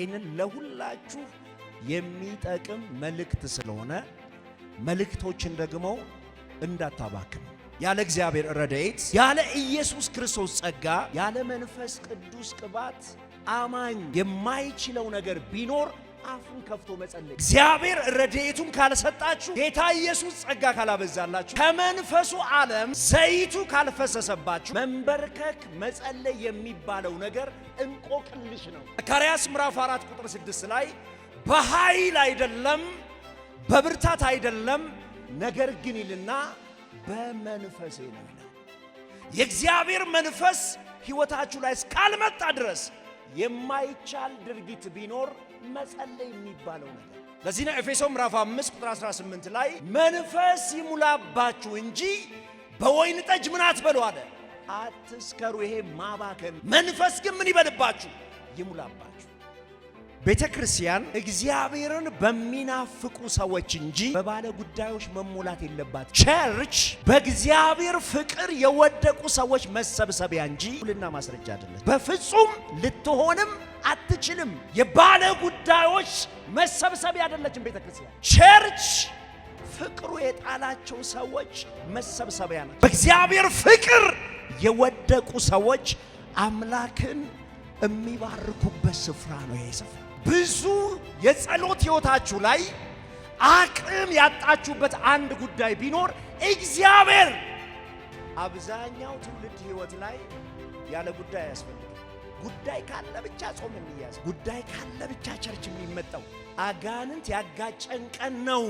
ይህንን ለሁላችሁ የሚጠቅም መልእክት ስለሆነ መልእክቶችን ደግሞ እንዳታባክኑ። ያለ እግዚአብሔር ረድኤት፣ ያለ ኢየሱስ ክርስቶስ ጸጋ፣ ያለ መንፈስ ቅዱስ ቅባት አማኝ የማይችለው ነገር ቢኖር አፉን ከፍቶ መጸለይ። እግዚአብሔር ረድኤቱን ካልሰጣችሁ፣ ጌታ ኢየሱስ ጸጋ ካላበዛላችሁ፣ ከመንፈሱ ዓለም ዘይቱ ካልፈሰሰባችሁ መንበርከክ መጸለይ የሚባለው ነገር እንቆቅልሽ ነው። ዘካርያስ ምዕራፍ 4 ቁጥር 6 ላይ በኃይል አይደለም በብርታት አይደለም ነገር ግን ይልና በመንፈሴ ነው ይላል። የእግዚአብሔር መንፈስ ሕይወታችሁ ላይ እስካልመጣ ድረስ የማይቻል ድርጊት ቢኖር መጸለይ የሚባለው ነገር። ለዚህ ነው ኤፌሶን ምዕራፍ 5 ቁጥር 18 ላይ መንፈስ ይሙላባችሁ እንጂ በወይን ጠጅ ምን አትበሉ አለ፣ አትስከሩ። ይሄ ማባከን። መንፈስ ግን ምን ይበልባችሁ? ይሙላባችሁ። ቤተ ክርስቲያን እግዚአብሔርን በሚናፍቁ ሰዎች እንጂ በባለ ጉዳዮች መሞላት የለባት። ቸርች በእግዚአብሔር ፍቅር የወደቁ ሰዎች መሰብሰቢያ እንጂ ሁልና ማስረጃ አይደለም። በፍጹም ልትሆንም አትችልም። የባለ ጉዳዮች መሰብሰቢያ አይደለችም ቤተ ክርስቲያን። ቸርች ፍቅሩ የጣላቸው ሰዎች መሰብሰቢያ ናቸው። በእግዚአብሔር ፍቅር የወደቁ ሰዎች አምላክን የሚባርኩበት ስፍራ ነው ይሄ ስፍራ። ብዙ የጸሎት ሕይወታችሁ ላይ አቅም ያጣችሁበት አንድ ጉዳይ ቢኖር እግዚአብሔር። አብዛኛው ትውልድ ሕይወት ላይ ያለ ጉዳይ ያስፈልጋል። ጉዳይ ካለ ብቻ ጾም የሚያዝ፣ ጉዳይ ካለ ብቻ ቸርች የሚመጣው አጋንንት ያጋጨን ቀን ነው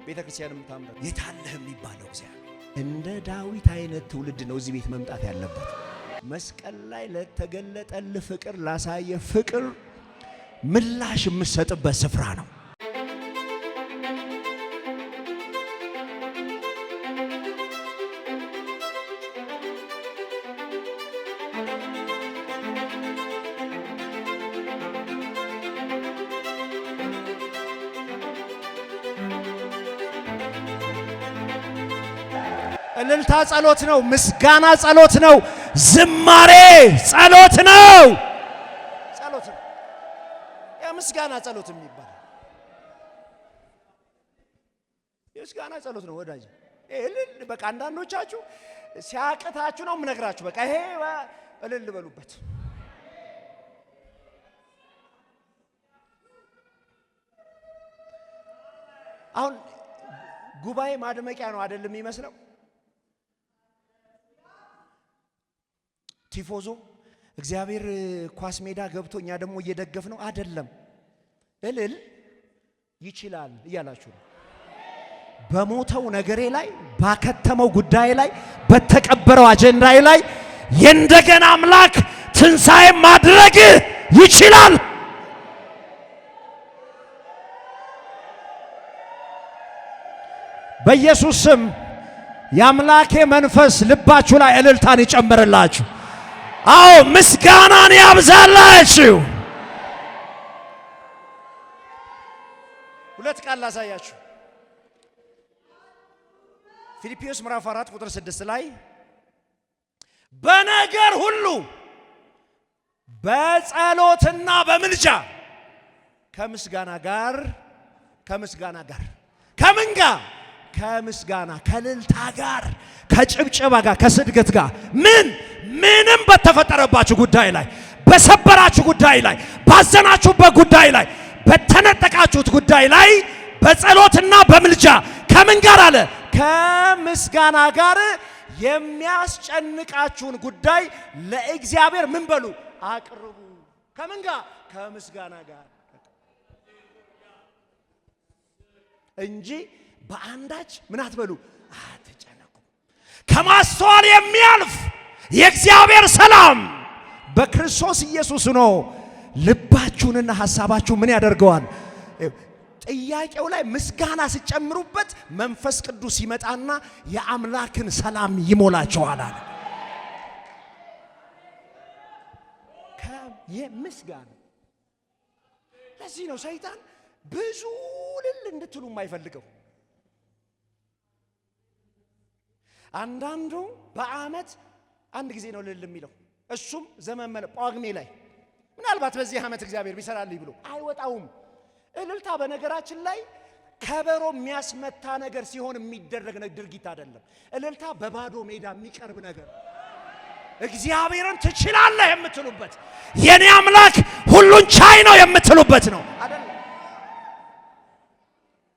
ቤተክርስቲያን የምታምረው። የታለህ የሚባለው እግዚአብሔር። እንደ ዳዊት አይነት ትውልድ ነው እዚህ ቤት መምጣት ያለበት። መስቀል ላይ ለተገለጠልህ ፍቅር፣ ላሳየ ፍቅር ምላሽ የምትሰጥበት ስፍራ ነው። እልልታ ጸሎት ነው። ምስጋና ጸሎት ነው። ዝማሬ ጸሎት ነው። ጸሎት ነው። የምስጋና ጸሎት የሚባል የምስጋና ጸሎት ነው ወዳጅ። እልል በቃ አንዳንዶቻችሁ ሲያቅታችሁ ነው የምነግራችሁ። በቃ ይሄ እልል በሉበት። አሁን ጉባኤ ማድመቂያ ነው አይደለም የሚመስለው? ቲፎዞ እግዚአብሔር ኳስ ሜዳ ገብቶ እኛ ደግሞ እየደገፍ ነው አይደለም። እልል ይችላል እያላችሁ ነው። በሞተው ነገሬ ላይ፣ ባከተመው ጉዳይ ላይ፣ በተቀበረው አጀንዳዬ ላይ የእንደገና አምላክ ትንሣኤ ማድረግ ይችላል። በኢየሱስ ስም የአምላኬ መንፈስ ልባችሁ ላይ እልልታን ይጨምርላችሁ። አዎ ምስጋናን ያብዛላችሁ። ሁለት ቃል ላሳያችሁ። ፊልጵስዩስ ምዕራፍ 4 ቁጥር 6 ላይ በነገር ሁሉ በጸሎትና በምልጃ ከምስጋና ጋር ከምን ጋር? ከምስጋና ከልልታ ጋር ከጭብጨባ ጋር ከስድገት ጋር ምንም በተፈጠረባችሁ ጉዳይ ላይ፣ በሰበራችሁ ጉዳይ ላይ፣ ባዘናችሁበት ጉዳይ ላይ፣ በተነጠቃችሁት ጉዳይ ላይ በጸሎትና በምልጃ ከምን ጋር አለ? ከምስጋና ጋር የሚያስጨንቃችሁን ጉዳይ ለእግዚአብሔር ምን በሉ? አቅርቡ። ከምን ጋር? ከምስጋና ጋር እንጂ በአንዳች ምን አትበሉ፣ አትጨነቁ። ከማስተዋል የሚያልፍ የእግዚአብሔር ሰላም በክርስቶስ ኢየሱስ ነው ልባችሁንና ሐሳባችሁ ምን ያደርገዋል? ጥያቄው ላይ ምስጋና ሲጨምሩበት መንፈስ ቅዱስ ይመጣና የአምላክን ሰላም ይሞላቸዋል አለ። ከምስጋና ለዚህ ነው ሰይጣን ብዙ ልል እንድትሉ የማይፈልገው። አንዳንዱ በዓመት አንድ ጊዜ ነው ልል የሚለው። እሱም ዘመን ጳጉሜ ላይ ምናልባት በዚህ ዓመት እግዚአብሔር ቢሰራልኝ ብሎ አይወጣውም። እልልታ በነገራችን ላይ ከበሮ የሚያስመታ ነገር ሲሆን የሚደረግ ድርጊት አይደለም። እልልታ በባዶ ሜዳ የሚቀርብ ነገር፣ እግዚአብሔርን ትችላለህ የምትሉበት፣ የኔ አምላክ ሁሉን ቻይ ነው የምትሉበት ነው አይደል?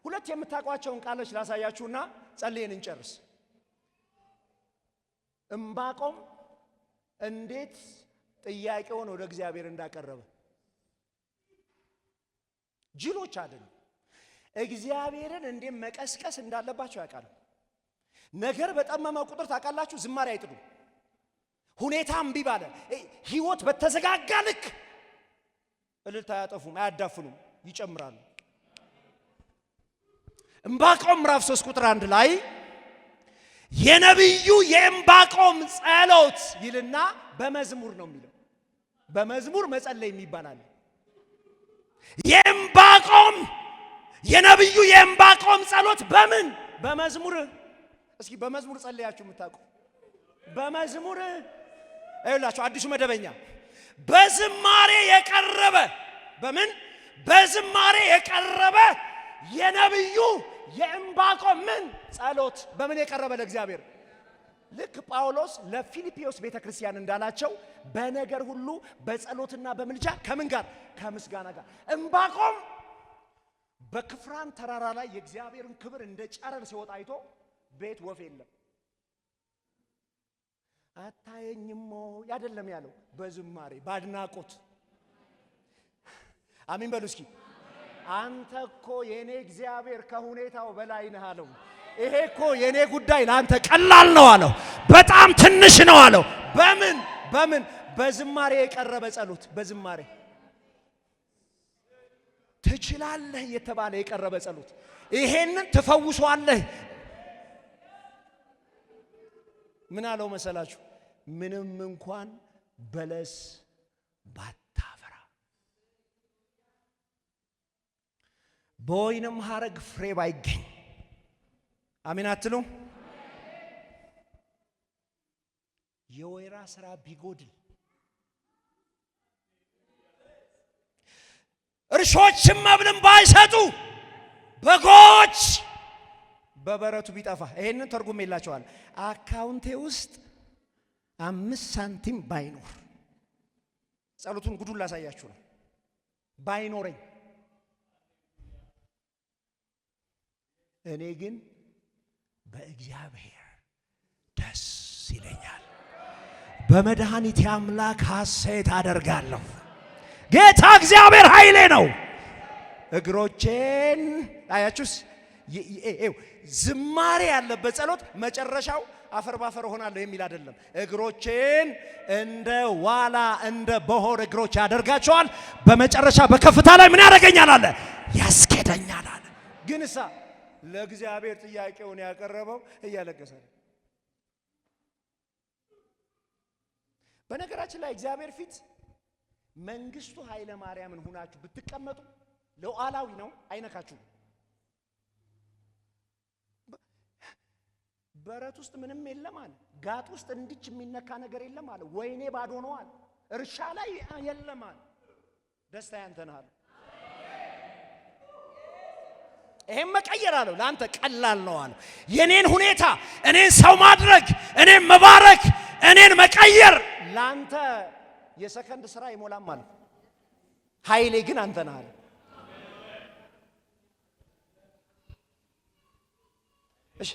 ሁለት የምታውቋቸውን ቃሎች ላሳያችሁና ጸልየን እንጨርስ። ዕንባቆም እንዴት ጥያቄውን ወደ እግዚአብሔር እንዳቀረበ ጅሎች አይደሉም። እግዚአብሔርን እንዴት መቀስቀስ እንዳለባቸው ያውቃሉ። ነገር በጠመመ ቁጥር ታውቃላችሁ፣ ዝማሬ አይጥዱ። ሁኔታ እምቢ ባለ ህይወት በተዘጋጋ ልክ እልልታ አያጠፉም፣ አያዳፍኑም፣ ይጨምራሉ። ዕንባቆም ምዕራፍ 3 ቁጥር 1 ላይ የነቢዩ የዕንባቆም ጸሎት ይልና በመዝሙር ነው የሚለው። በመዝሙር መጸለይ የሚባላል። የነቢዩ የዕንባቆም ጸሎት በምን? በመዝሙር። እስኪ በመዝሙር ጸልያችሁ የምታውቁ በመዝሙር አይላችሁ። አዲሱ መደበኛ በዝማሬ የቀረበ በምን? በዝማሬ የቀረበ የነቢዩ የዕንባቆም ምን ጸሎት በምን የቀረበ ለእግዚአብሔር። ልክ ጳውሎስ ለፊልጵዎስ ቤተክርስቲያን እንዳላቸው በነገር ሁሉ በጸሎትና በምልጃ ከምን ጋር? ከምስጋና ጋር። ዕንባቆም በክፍራን ተራራ ላይ የእግዚአብሔርን ክብር እንደ ጨረር ሲወጣ አይቶ ቤት ወፍ የለም አታየኝሞ ያደለም ያለው በዝማሬ ባድናቆት። አሜን በሉ እስኪ። አንተ እኮ የኔ እግዚአብሔር ከሁኔታው በላይ ነህ አለው። ይሄ እኮ የኔ ጉዳይ ለአንተ ቀላል ነው አለው። በጣም ትንሽ ነው አለው። በምን? በዝማሬ የቀረበ ጸሎት። በዝማሬ ትችላለህ የተባለ የቀረበ ጸሎት። ይሄንን ትፈውሷለህ። ምን አለው መሰላችሁ? ምንም እንኳን በለስ ባታፈራ በወይንም ሐረግ ፍሬ ባይገኝ፣ አሜን አትሉ? የወይራ ስራ ቢጎድል፣ እርሾችም መብልን ባይሰጡ፣ በጎች በበረቱ ቢጠፋ። ይሄንን ተርጉም የላቸዋል። አካውንቴ ውስጥ 5 ሳንቲም ባይኖር፣ ጸሎቱን ጉዱን ላሳያችሁ ነው። ባይኖረኝ እኔ ግን በእግዚአብሔር ደስ ይለኛል፣ በመድኃኒቴ አምላክ ሐሴት አደርጋለሁ። ጌታ እግዚአብሔር ኃይሌ ነው። እግሮቼን አያችሁስ? ዝማሬ ያለበት ጸሎት መጨረሻው አፈር ባፈር ሆናለሁ የሚል አይደለም። እግሮቼን እንደ ዋላ እንደ በሆር እግሮች ያደርጋቸዋል፣ በመጨረሻ በከፍታ ላይ ምን ያደርገኛል አለ? ያስኬደኛል አለ። ግን እሳ ለእግዚአብሔር ጥያቄውን ያቀረበው እያለቀሰ ነው። በነገራችን ላይ እግዚአብሔር ፊት መንግስቱ ኃይለ ማርያምን ሁናችሁ ብትቀመጡ ሉዓላዊ ነው፣ አይነካችሁም። በረት ውስጥ ምንም የለም አለ። ጋጥ ውስጥ እንዲች የሚነካ ነገር የለም አለ። ወይኔ ባዶ ነው አለ። እርሻ ላይ የለም አለ። ደስታ ያንተ ነህ አለ። ይሄን መቀየር አለው ለአንተ ቀላል ነው አለ። የኔን ሁኔታ እኔን ሰው ማድረግ፣ እኔን መባረክ፣ እኔን መቀየር ለአንተ የሰከንድ ስራ ይሞላም አለ። ኃይሌ ግን አንተ ነህ አለ። እሺ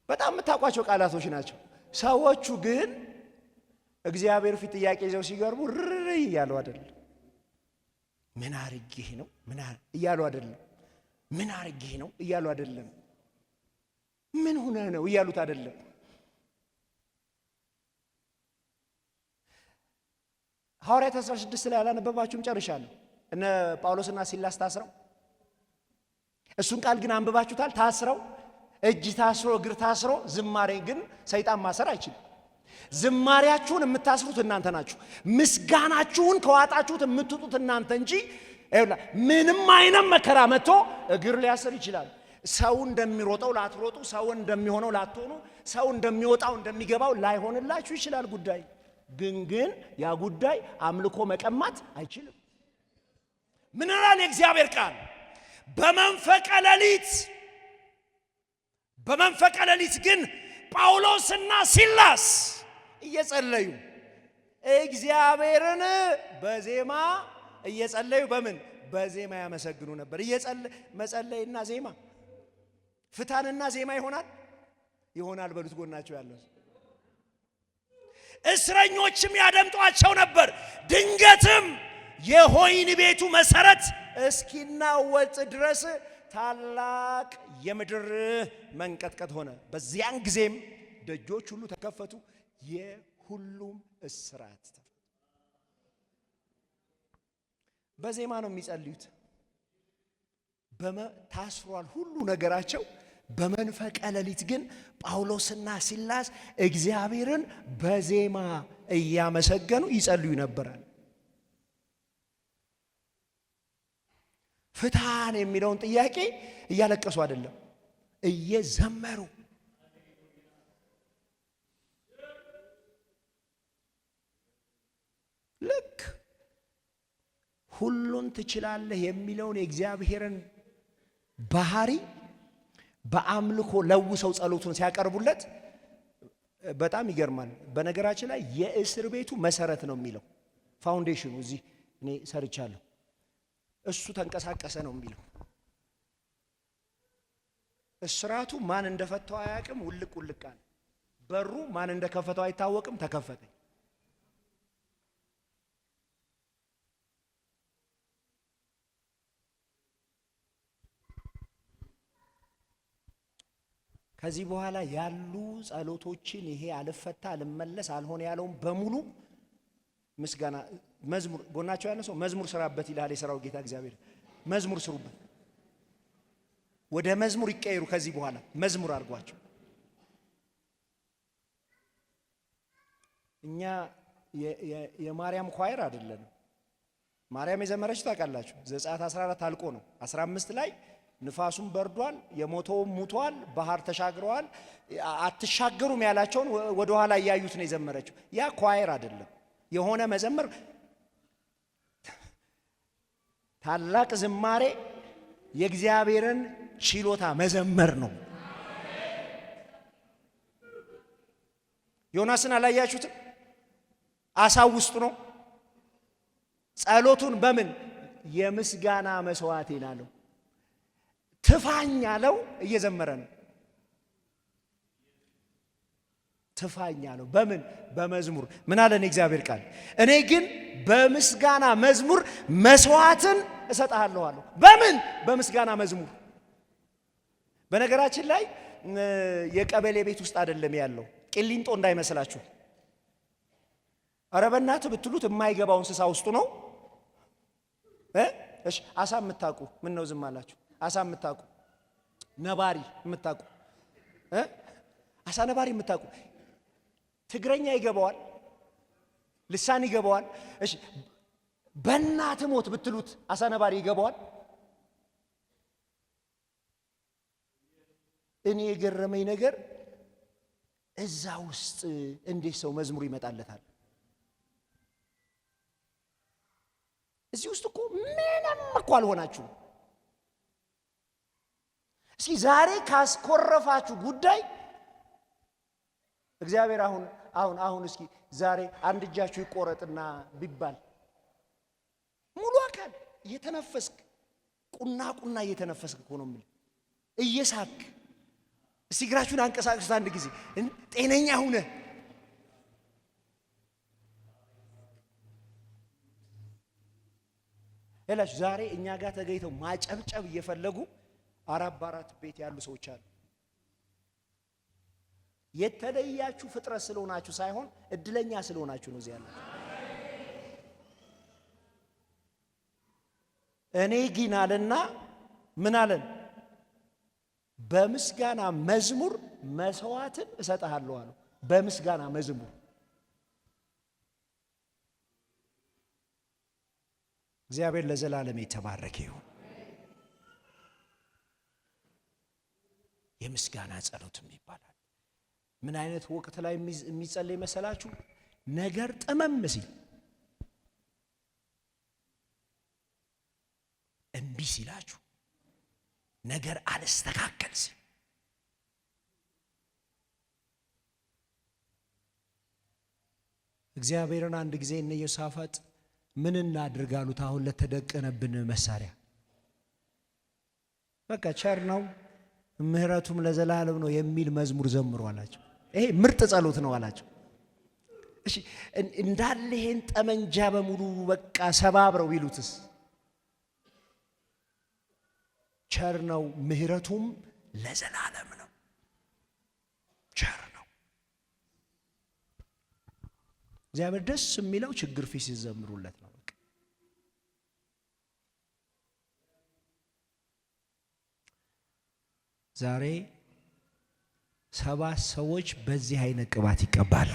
በጣም የምታውቋቸው ቃላቶች ናቸው። ሰዎቹ ግን እግዚአብሔር ፊት ጥያቄ ይዘው ሲገርቡ ርር እያሉ አይደለም። ምን አርጌህ ነው እያሉ አይደለም። ምን አርጌህ ነው እያሉ አይደለም። ምን ሆነ ነው እያሉት አይደለም። ሐዋርያት 16 ላይ ያላነበባችሁም ጨርሻለሁ። እነ ጳውሎስና ሲላስ ታስረው፣ እሱን ቃል ግን አንብባችሁታል። ታስረው እጅ ታስሮ እግር ታስሮ፣ ዝማሬ ግን ሰይጣን ማሰር አይችልም። ዝማሬያችሁን የምታስሩት እናንተ ናችሁ። ምስጋናችሁን ከዋጣችሁት የምትጡት እናንተ እንጂ ምንም አይነት መከራ መጥቶ እግር ሊያስር ይችላል። ሰው እንደሚሮጠው ላትሮጡ፣ ሰው እንደሚሆነው ላትሆኑ፣ ሰው እንደሚወጣው እንደሚገባው ላይሆንላችሁ ይችላል ጉዳይ። ግን ያ ጉዳይ አምልኮ መቀማት አይችልም። ምን ይላል የእግዚአብሔር ቃል? በመንፈቀ ሌሊት ግን ጳውሎስና ሲላስ እየጸለዩ እግዚአብሔርን በዜማ እየጸለዩ በዜማ ያመሰግኑ ነበር። መጸለይና ዜማ ፍታንና ዜማ ይሆናል በሉት ጎናቸው ያለው። እስረኞችም ያደምጧቸው ነበር። ድንገትም የወህኒ ቤቱ መሰረት እስኪናወጥ ድረስ ታላቅ የምድር መንቀጥቀጥ ሆነ። በዚያን ጊዜም ደጆች ሁሉ ተከፈቱ፣ የሁሉም እስራት ተፈታ። በዜማ ነው የሚጸልዩት። ታስሯል ሁሉ ነገራቸው። በመንፈቀ ሌሊት ግን ጳውሎስና ሲላስ እግዚአብሔርን በዜማ እያመሰገኑ ይጸልዩ ነበራል። ፍታን የሚለውን ጥያቄ እያለቀሱ አይደለም፣ እየዘመሩ ልክ ሁሉን ትችላለህ የሚለውን የእግዚአብሔርን ባህሪ በአምልኮ ለውሰው ጸሎቱን ሲያቀርቡለት በጣም ይገርማል። በነገራችን ላይ የእስር ቤቱ መሰረት ነው የሚለው ፋውንዴሽኑ እዚህ እኔ ሰርቻለሁ። እሱ ተንቀሳቀሰ ነው የሚለው። እስራቱ ማን እንደፈታው አያውቅም፣ ውልቅ አለ። በሩ ማን እንደከፈተው አይታወቅም፣ ተከፈተ። ከዚህ በኋላ ያሉ ጸሎቶችን ይሄ አልፈታ አልመለስ አልሆነ ያለውን በሙሉ ምስጋና መዝሙር ጎናቸው ያለ ሰው መዝሙር ስራበት ይላል የሥራው ጌታ እግዚአብሔር። መዝሙር ስሩበት፣ ወደ መዝሙር ይቀየሩ። ከዚህ በኋላ መዝሙር አድርጓቸው። እኛ የማርያም ኳየር አይደለም። ማርያም የዘመረች ታውቃላችሁ። ዘጸአት 14 አልቆ ነው 15 ላይ ንፋሱም በርዷል፣ የሞተውም ሙቷል፣ ባህር ተሻግረዋል፣ አትሻገሩም ያላቸውን ወደ ኋላ እያዩት ነው የዘመረችው። ያ ኳየር አይደለም። የሆነ መዘመር ታላቅ ዝማሬ የእግዚአብሔርን ችሎታ መዘመር ነው። ዮናስን አላያችሁትም? አሳው ውስጥ ነው። ጸሎቱን በምን የምስጋና መስዋዕት ይላል። ትፋኝ ያለው እየዘመረ ነው። ትፋኝ ያለው በምን በመዝሙር ምን አለን እግዚአብሔር ቃል? እኔ ግን በምስጋና መዝሙር መስዋዕትን እሰጣለሁ አለው። በምን በምስጋና መዝሙር። በነገራችን ላይ የቀበሌ ቤት ውስጥ አይደለም ያለው፣ ቂሊንጦ እንዳይመስላችሁ። ኧረ በእናትህ ብትሉት የማይገባው እንስሳ ውስጡ ነው። እሺ አሳ የምታውቁ ምን ነው ዝም አላችሁ? አሳ የምታውቁ ነባሪ የምታውቁ አሳ ነባሪ የምታውቁ ትግረኛ ይገባዋል፣ ልሳን ይገባዋል። እሺ በእናትህ ሞት ብትሉት አሳ ነባሪ ይገባዋል። እኔ የገረመኝ ነገር እዛ ውስጥ እንዴት ሰው መዝሙር ይመጣለታል? እዚህ ውስጥ እኮ ምንም እኮ አልሆናችሁ። እስኪ ዛሬ ካስኮረፋችሁ ጉዳይ እግዚአብሔር አሁን እስኪ ዛሬ አንድ እጃችሁ ይቆረጥና ቢባል ሙሉ አካል እየተነፈስክ ቁና እየተነፈስክ እኮ ነው የሚል እየሳክ እስቲ እግራችሁን አንቀሳቅሱት አንድ ጊዜ ጤነኛ ሁነ። እላሽ ዛሬ እኛ ጋር ተገኝተው ማጨብጨብ እየፈለጉ አራት ቤት ያሉ ሰዎች አሉ። የተለያችሁ ፍጥረት ስለሆናችሁ ሳይሆን እድለኛ ስለሆናችሁ ነው እዚህ ያለው። እኔ ግን አለና ምን አለን? በምስጋና መዝሙር መስዋዕትን እሰጥሃለሁ አለው። በምስጋና መዝሙር እግዚአብሔር ለዘላለም የተባረከ ይሁን። የምስጋና ጸሎትም ይባላል። ምን አይነት ወቅት ላይ የሚጸለይ መሰላችሁ? ነገር ጠመም ሲል እምቢ ሲላችሁ ነገር አልስተካከል ሲል እግዚአብሔርን አንድ ጊዜ እነ ዮሳፋጥ ምን እናድርግ አሉት። አሁን ለተደቀነብን መሳሪያ በቃ ቸር ነው ምህረቱም ለዘላለም ነው የሚል መዝሙር ዘምሩ አላቸው። ይሄ ምርጥ ጸሎት ነው አላቸው። እሺ እንዳለ ይሄን ጠመንጃ በሙሉ በቃ ሰባብረው ቢሉትስ? ቸር ነው ምህረቱም ለዘላለም ነው። ቸር ነው እግዚአብሔር። ደስ የሚለው ችግር ፊት ሲዘምሩለት ነው። በቃ ዛሬ 7 ሰዎች በዚህ አይነት ቅባት ይቀባሉ።